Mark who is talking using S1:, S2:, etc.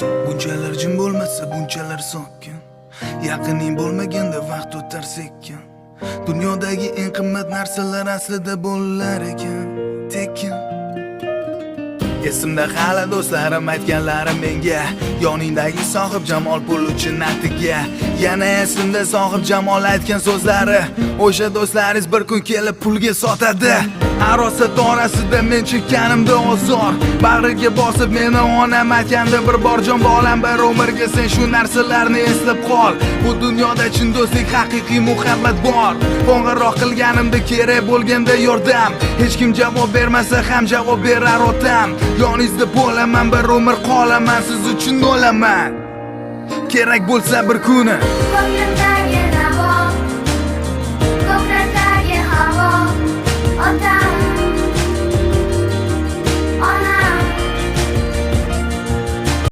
S1: Bunchalar jim bo'lmasa, bunchalar sokin. Yaqining bo'lmaganda vaqt o'tar sekin. Dunyodagi eng qimmat narsalar aslida bo'lar ekan, tekin. Esimda hali do'stlarim aytganlari menga, yoningdagi sohib jamol pul uchun natiga. Yana esimda sohib jamol aytgan so'zlari, o'sha do'stlaringiz bir kun kelib pulga sotadi. Arosat orasida men chekkanimda ozor, bag'riga bosib meni onam aytgandi bir bor jon bolam bir umrga sen shu narsalarni eslab qol. Bu dunyoda chin do'stlik, haqiqiy muhabbat bor. Qo'ng'iroq qilganimda kerak bo'lganda yordam, hech kim javob bermasa ham javob berar otam. Yoningizda bo'laman, bir umr qolaman, siz uchun o'laman. Kerak bo'lsa bir kuni
S2: ko'nglimdagi navo, ko'kratdagi havo, otam